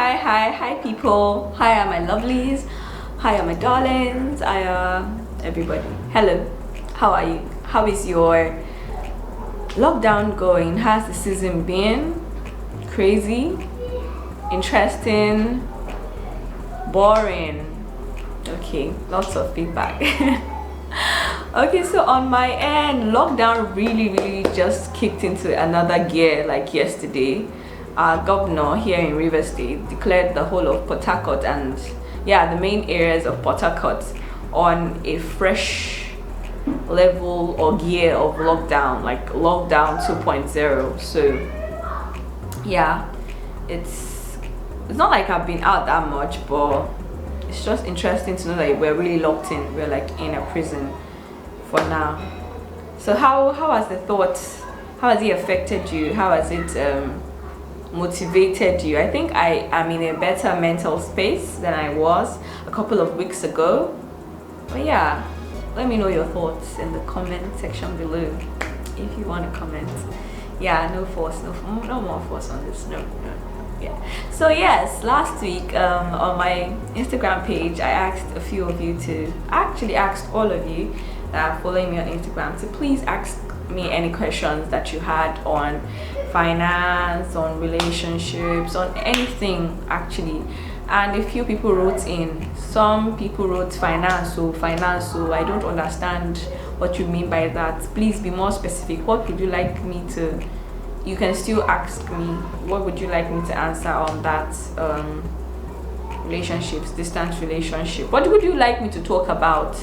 Hi, people. Hi, my lovelies. Hi, my darlings. Hi, everybody. Hello. How are you? How is your lockdown going? How's the season been? Crazy? Interesting? Boring? Okay, lots of feedback. Okay, so on my end, lockdown really just kicked into another gear like yesterday. Our governor here in River State declared the whole of Port Harcourt and the main areas of Port Harcourt on a fresh level or gear of lockdown, like lockdown 2.0. So it's not like I've been out that much, but it's just interesting to know that we're really locked in. We're like in a prison for now. So how has the thoughts, how has it affected you? How has it motivated you? I think I am in a better mental space than I was a couple of weeks ago. But let me know your thoughts in the comment section below if you want to comment. No force, no more force on this. No. So yes, last week on my Instagram page, I asked a few of you to, actually asked all of you that are following me on Instagram to please ask me any questions that you had on finance, on relationships, on anything actually. And a few people wrote in. Some people wrote finance, so I don't understand what you mean by that. Please be more specific. What would you like me to, you can still ask me, what would you like me to answer on that? Relationships, distance relationship, what would you like me to talk about,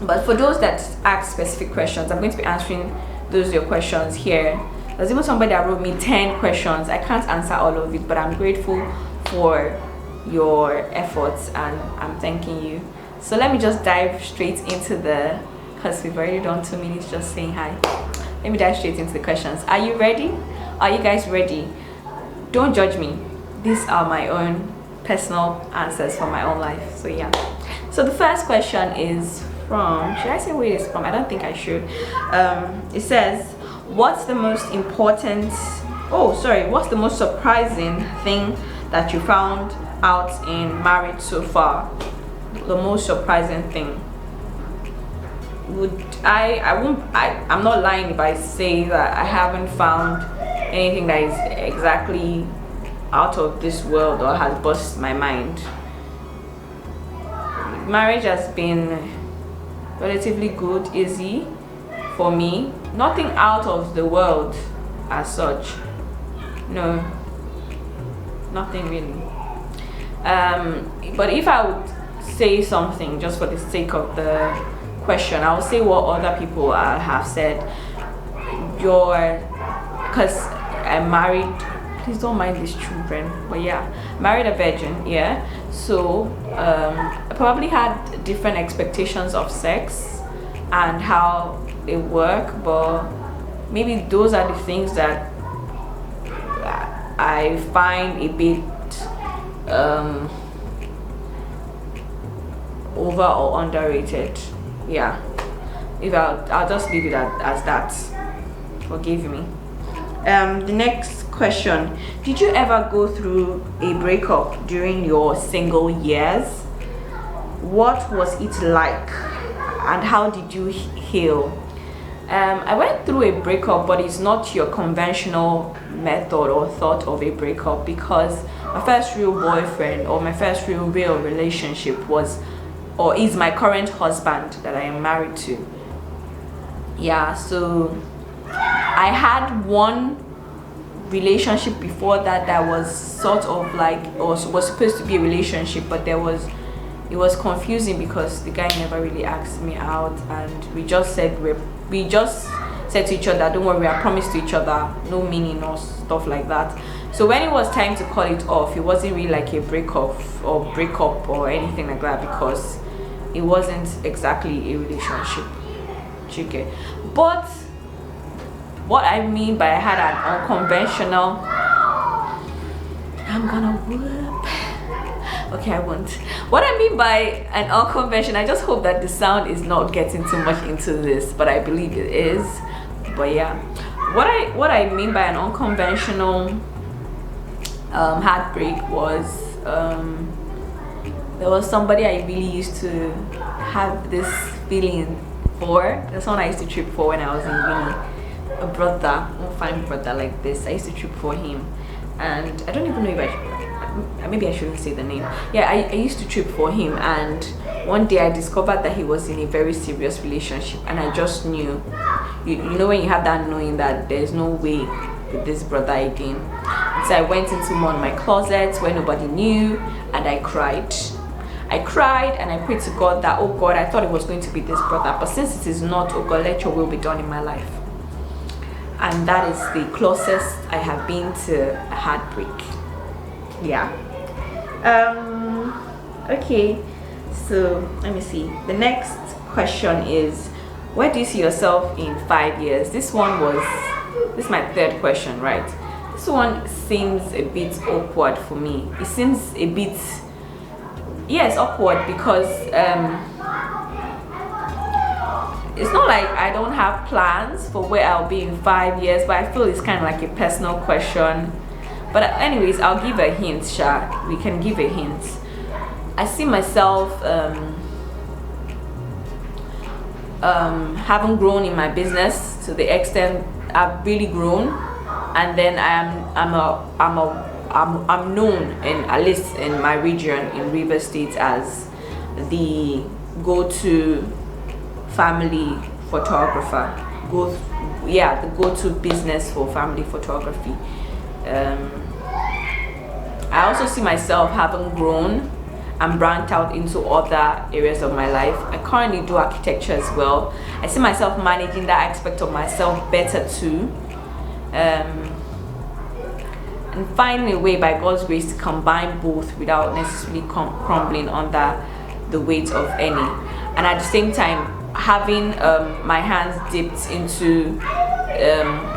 But for those that ask specific questions, I'm going to be answering those your questions here. There's even somebody that wrote me 10 questions. I can't answer all of it, but I'm grateful for your efforts and I'm thanking you. So let me just dive straight into because we've already done 2 minutes just saying hi. Let me dive straight into the questions. Are you ready? Are you guys ready? Don't judge me. These are my own personal answers for my own life. So the first question is from, should I say where it's from? I don't think I should. It says, what's the most surprising thing that you found out in marriage so far? The most surprising thing. I'm not lying if I say that I haven't found anything that is exactly out of this world or has busted my mind. Marriage has been relatively good, easy for me. Nothing out of the world as such. No, nothing really. But if I would say something just for the sake of the question, I will say what other people have said. Because I'm married, please don't mind these children, but married a virgin, so I probably had different expectations of sex and how they work, but maybe those are the things that I find a bit over or underrated. If I'll just leave it as that. Forgive me. The next question, did you ever go through a breakup during your single years? What was it like and how did you heal? I went through a breakup, but it's not your conventional method or thought of a breakup, because my first real boyfriend or my first real relationship is my current husband that I am married to. So I had one relationship before that was sort of like, or was supposed to be a relationship, but it was confusing because the guy never really asked me out, and we just said to each other, don't worry, I promised to each other, no meaning or stuff like that. So when it was time to call it off, it wasn't really like a breakup or anything like that, because it wasn't exactly a relationship. Okay. But what I mean by I had an unconventional, I'm gonna whoop. Okay, I won't. What I mean by an unconventional, I just hope that the sound is not getting too much into this, but I believe it is. But what I mean by an unconventional heartbreak was there was somebody I really used to have this feeling for. There's someone I used to trip for when I was in uni. A brother, a fine brother like this. I used to trip for him, and I don't even know if maybe I shouldn't say the name. Yeah, I used to trip for him, and one day I discovered that he was in a very serious relationship, and I just knew. You know when you have that knowing that there's no way with this brother again. And so I went into one of my closets where nobody knew, and I cried. I cried and I prayed to God that, oh God, I thought it was going to be this brother, but since it is not, oh God, let your will be done in my life. And that is the closest I have been to a heartbreak. Yeah. Okay, so let me see. The next question is, where do you see yourself in 5 years? This is my third question, right? This one seems a bit awkward for me. It seems a bit, yes, awkward because it's not like I don't have plans for where I'll be in 5 years, but I feel it's kind of like a personal question. But anyways, I'll give a hint, Sha. We can give a hint. I see myself haven't grown in my business to the extent I've really grown, and then I'm known in, at least in my region in River State, as the go-to family photographer. The go-to business for family photography. I also see myself having grown and branched out into other areas of my life. I currently do architecture as well. I see myself managing that aspect of myself better too, and finding a way by God's grace to combine both without necessarily crumbling under the weight of any, and at the same time having my hands dipped into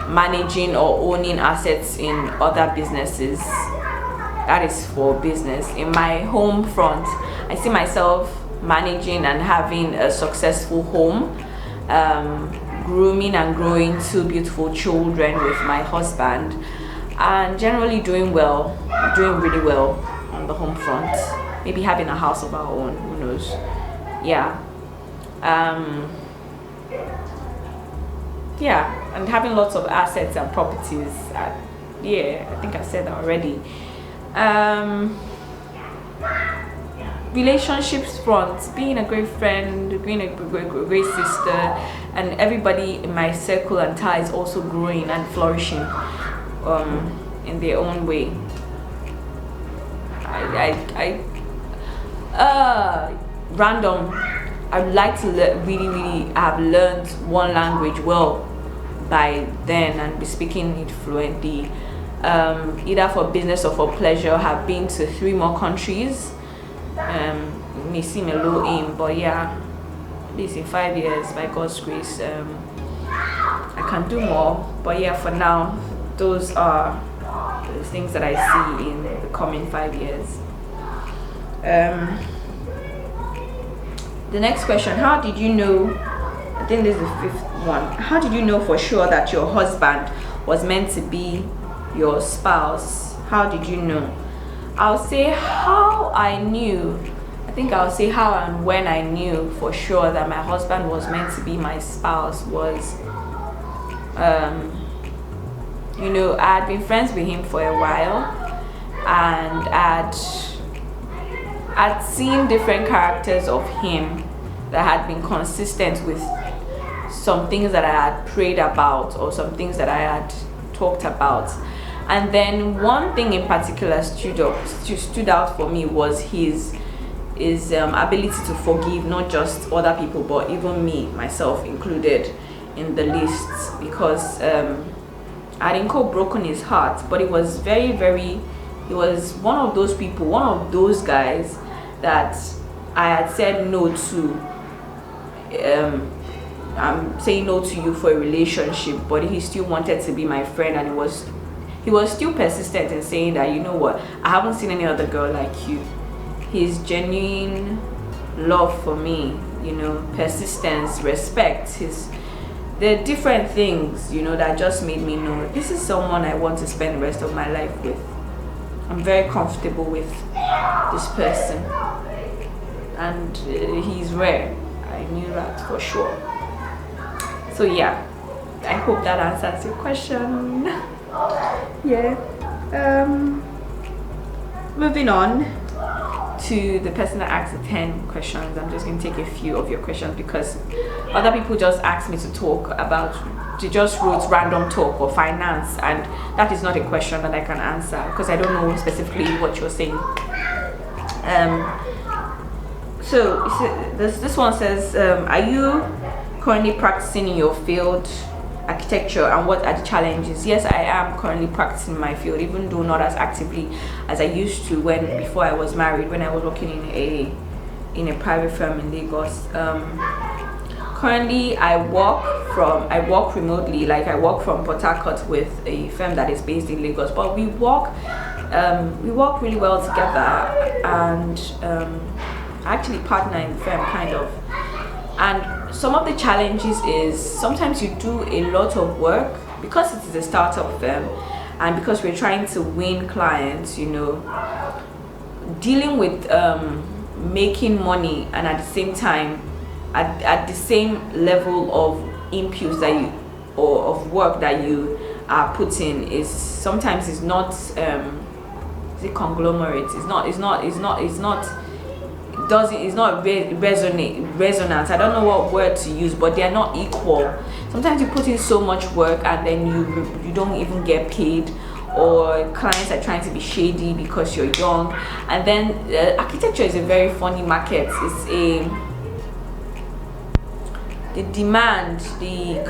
managing or owning assets in other businesses. That is for business. In my home front, I see myself managing and having a successful home, grooming and growing 2 beautiful children with my husband, and generally doing really well on the home front. Maybe having a house of our own, who knows. Yeah. And having lots of assets and properties. I think I said that already. Relationships front, being a great friend, being a great sister, and everybody in my circle and ties also growing and flourishing in their own way. Random. I'd like to really have learned one language well by then and be speaking it fluently, either for business or for pleasure. Have been to 3 more countries. It may seem a low aim, but yeah, at least in 5 years, by God's grace, I can do more. But yeah, for now, those are the things that I see in the coming 5 years. The next question, how did you know, I think this is the 5th one, how did you know for sure that your husband was meant to be your spouse? How did you know? I'll say how I knew. I think I'll say how and when I knew for sure that my husband was meant to be my spouse was, I had been friends with him for a while, and I'd seen different characters of him that had been consistent with some things that I had prayed about or some things that I had talked about. And then one thing in particular stood out for me was his ability to forgive, not just other people but even me, myself included in the list, because I didn't call broken his heart, but it was he was one of those people, one of those guys that I had said no to. I'm saying no to you for a relationship, but he still wanted to be my friend, and he was still persistent in saying that, you know what, I haven't seen any other girl like you. His genuine love for me, persistence, respect, the different things, that just made me know this is someone I want to spend the rest of my life with. I'm very comfortable with this person, and he's rare. I knew that for sure. So yeah, I hope that answers your question. Yeah. Moving on to the person that asked the 10 questions. I'm just going to take a few of your questions because other people just asked me to talk about, they just wrote random talk or finance, and that is not a question that I can answer because I don't know specifically what you're saying. So this one says, are you currently practicing in your field, architecture, and what are the challenges? Yes, I am currently practicing my field, even though not as actively as I used to before I was married, when I was working in a private firm in Lagos. Currently I work remotely, like I work from Port Harcourt with a firm that is based in Lagos, but we work really well together, and I actually partner in the firm kind of. And some of the challenges is sometimes you do a lot of work because it is a startup firm, and because we're trying to win clients, dealing with making money, and at the same time at the same level of inputs that you, or of work that you are putting, is sometimes is not is it conglomerate, it's not resonance. I don't know what word to use, but they are not equal. Sometimes you put in so much work and then you don't even get paid, or clients are trying to be shady because you're young. And then architecture is a very funny market. The demand, the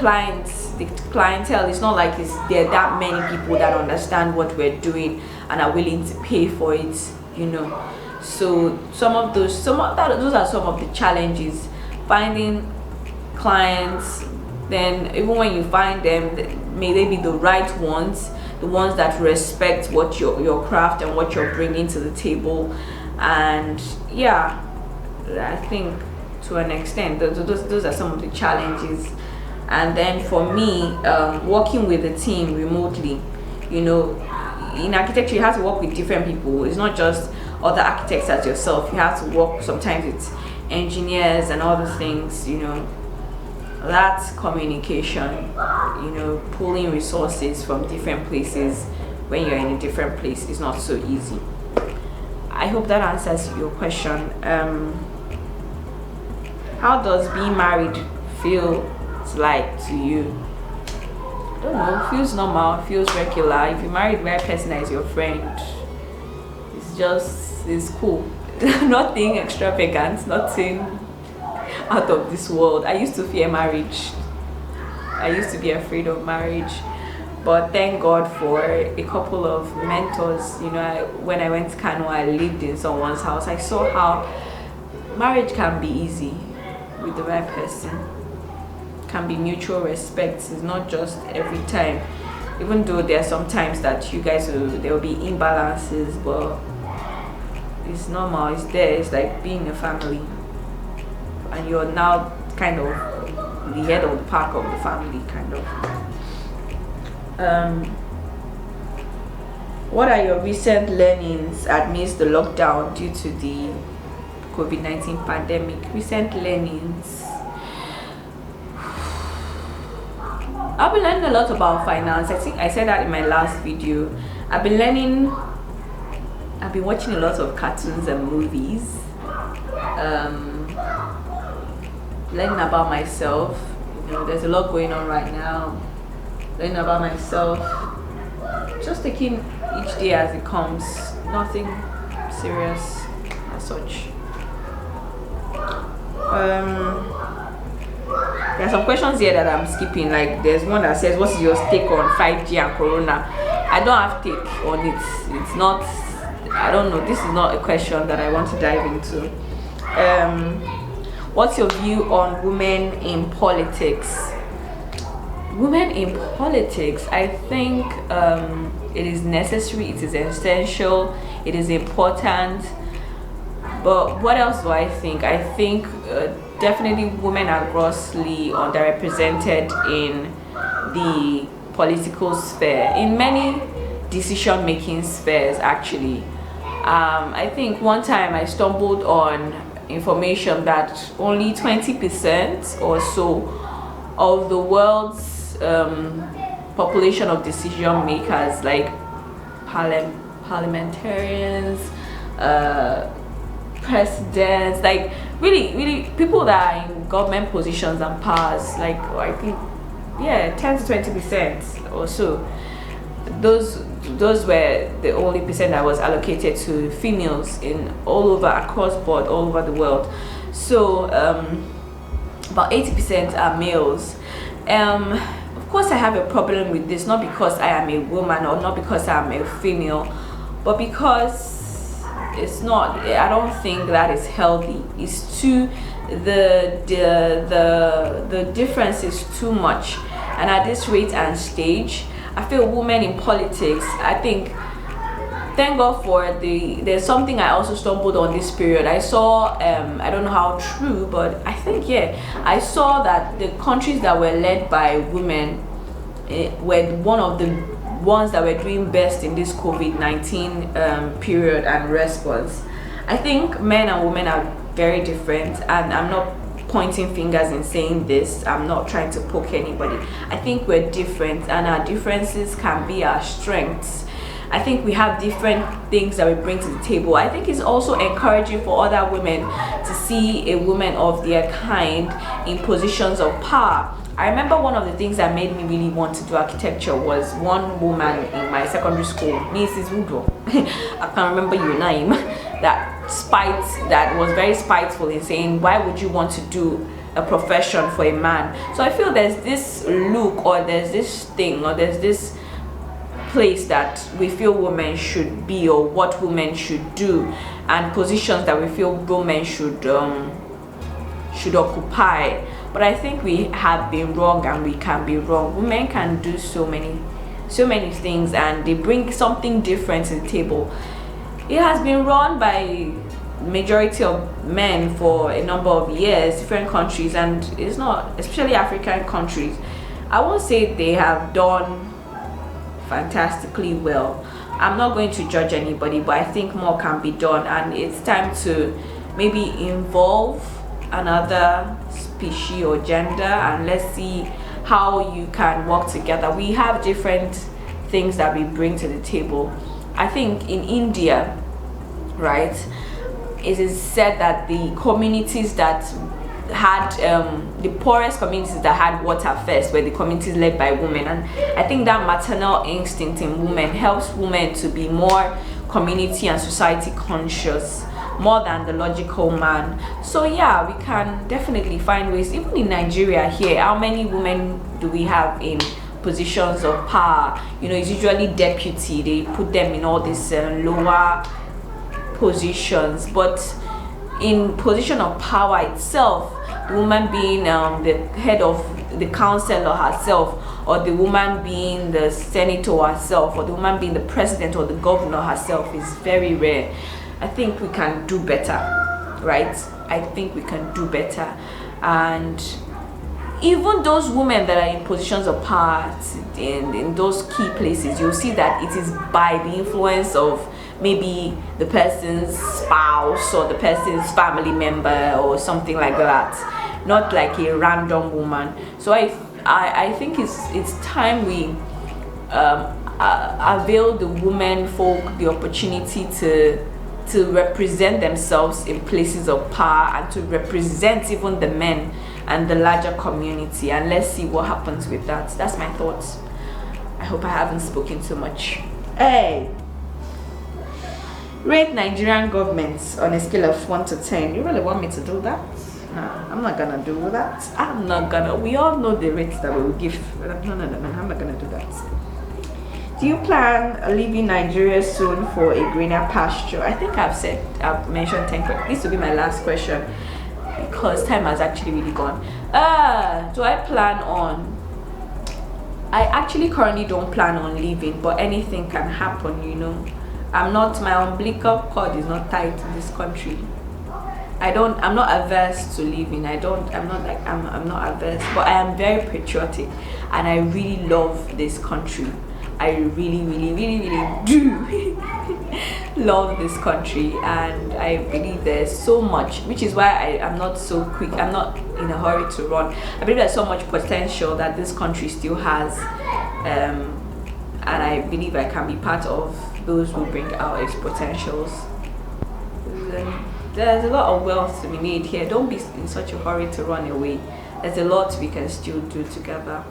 clientele, it's not like there are that many people that understand what we're doing and are willing to pay for it, So those are some of the challenges, finding clients. Then even when you find them, may they be the right ones, the ones that respect what your craft and what you're bringing to the table. And yeah, I think to an extent those are some of the challenges. And then for me, working with a team remotely, in architecture you have to work with different people. It's not just other architects as yourself. You have to work sometimes with engineers and other things. That's communication. Pulling resources from different places when you're in a different place is not so easy. I hope that answers your question. How does being married feel like to you? I don't know, feels normal, feels regular. If you married the right person that is your friend, it's cool. Nothing extravagant, nothing out of this world. I used to fear marriage. I used to be afraid of marriage, but thank God for a couple of mentors. When I went to Kano, I lived in someone's house. I saw how marriage can be easy with the right person. Can be mutual respect. It's not just every time, even though there are some times that there will be imbalances, but it's normal. It's there. It's like being a family, and you're now kind of the head of the pack of the family, kind of. What are your recent learnings amidst the lockdown due to the COVID-19 pandemic? Recent learnings. I've been learning a lot about finance. I think I said that in my last video. I've been watching a lot of cartoons and movies, learning about myself. There's a lot going on right now. Learning about myself, just taking each day as it comes, nothing serious as such. There are some questions here that I'm skipping. Like there's one that says, what is your take on 5G and Corona? I don't have take on it. It's not, I don't know, this is not a question that I want to dive into. What's your view on women in politics? Women in politics, I think it is necessary, it is essential, it is important. But what else do I think? I think definitely women are grossly underrepresented in the political sphere in many decision making spheres actually. I think one time I stumbled on information that only 20% or so of the world's population of decision makers, like parliamentarians, presidents, like really people that are in government positions and powers, like I think, yeah, 10 to 20% or so, those were the only percent that was allocated to females in all over, across board, all over the world. So about 80% are males. Of course I have a problem with this, not because I am a woman or not because I am a female, but because it's not, I don't think that is healthy. It's too, the difference is too much, and at this rate and stage I feel women in politics, I think, thank God for there's something I also stumbled on this period. I saw, I don't know how true, but I think, yeah, I saw that the countries that were led by women were one of the ones that were doing best in this COVID-19 period and response. I think men and women are very different, and I'm not pointing fingers and saying this, I'm not trying to poke anybody. I think we're different, and our differences can be our strengths. I think we have different things that we bring to the table. I think it's also encouraging for other women to see a woman of their kind in positions of power. I remember one of the things that made me really want to do architecture was one woman in my secondary school, Mrs. Woodrow, I can't remember your name, that was very spiteful in saying, why would you want to do a profession for a man? So I feel there's this look, or there's this thing, or there's this place that we feel women should be, or what women should do, and positions that we feel women should occupy. But I think we have been wrong, and we can be wrong. Women can do so many things, and they bring something different to the table. It has been run by majority of men for a number of years, different countries, and it's not, especially African countries, I won't say they have done fantastically well. I'm not going to judge anybody, but I think more can be done, and it's time to maybe involve another species or gender, and let's see how you can work together. We have different things that we bring to the table. I think in India, right, it is said that the communities that had the poorest communities that had water first were the communities led by women, and I think that maternal instinct in women helps women to be more community and society conscious, more than the logical man. So yeah, we can definitely find ways. Even in Nigeria here, how many women do we have in positions of power? You know, it's usually deputy, they put them in all these lower positions, but in position of power itself, the woman being the head of the council herself, or the woman being the senator herself, or the woman being the president or the governor herself is very rare. I think we can do better, right? I think we can do better. And even those women that are in positions of power in those key places, you'll see that it is by the influence of maybe the person's spouse or the person's family member or something like that, not like a random woman. So I think it's time we avail the women folk the opportunity to represent themselves in places of power, and to represent even the men and the larger community, and let's see what happens with that. That's my thoughts. I hope I haven't spoken too much. Hey, rate Nigerian governments on a scale of 1 to 10. You really want me to do that? No, I'm not gonna do that. I'm not gonna. We all know the rates that we will give. No, I'm not gonna do that. Do you plan leaving Nigeria soon for a greener pasture? I think I've mentioned 10 questions. This will be my last question because time has actually really gone. Do I plan on? I actually currently don't plan on leaving, but anything can happen, you know. I'm not, my umbilical cord is not tied to this country. I'm not averse to leaving. I'm not averse, but I am very patriotic, and I really love this country. I really do love this country, and I believe there's so much, which is why I'm not so quick, I'm not in a hurry to run. I believe there's so much potential that this country still has, and I believe I can be part of those who bring out its potentials. There's a lot of wealth to be made here. Don't be in such a hurry to run away. There's a lot we can still do together.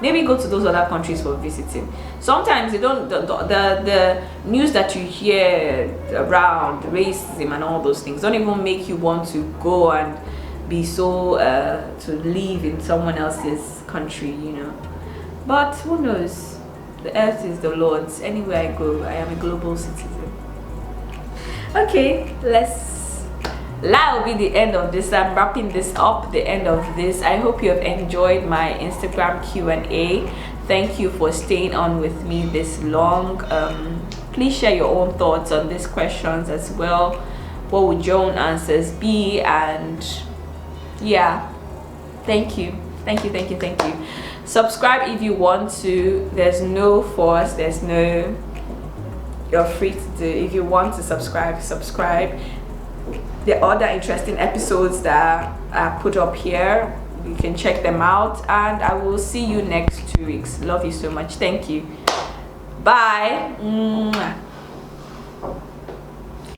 Maybe go to those other countries for visiting. Sometimes you don't, the news that you hear around racism and all those things don't even make you want to go and be so to live in someone else's country, you know. But who knows? The earth is the Lord's. Anywhere I go, I am a global citizen. Okay, that will be the end of this. I'm wrapping this up, the end of this. I hope you have enjoyed my Instagram Q&A. Thank you for staying on with me this long. Please share your own thoughts on these questions as well. What would your own answers be? And yeah, thank you. Subscribe if you want to. There's no force, there's no, you're free to do. If you want to subscribe. The other interesting episodes that are put up here, you can check them out, and I will see you next 2 weeks. Love you so much. Thank you. Bye. Mwah.